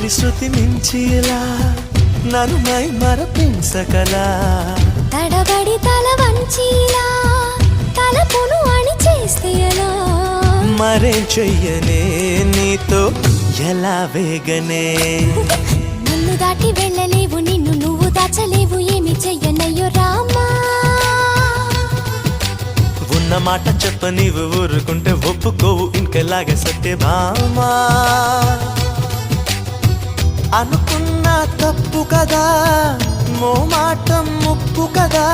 శృతి శృతి మించిలా నన్ను మై మరపించకలా తడబడి తల వంచిలా తలపును అణి చేస్తే ఎలా మరేం చెయ్యనే నీతో ఎలా వేగనే నన్ను దాటి వెళ్ళలేవు నిన్ను నువ్వు దాచలేవు ఏమి చెయ్యనయ్యో రామా ఉన్న మాట చెప్ప నీవు ఊరుకుంటే ఒప్పుకోవు ఇంకెలాగే సత్యభామా అనుకున్నా తప్పు కదా మో మాట ముప్పు కదా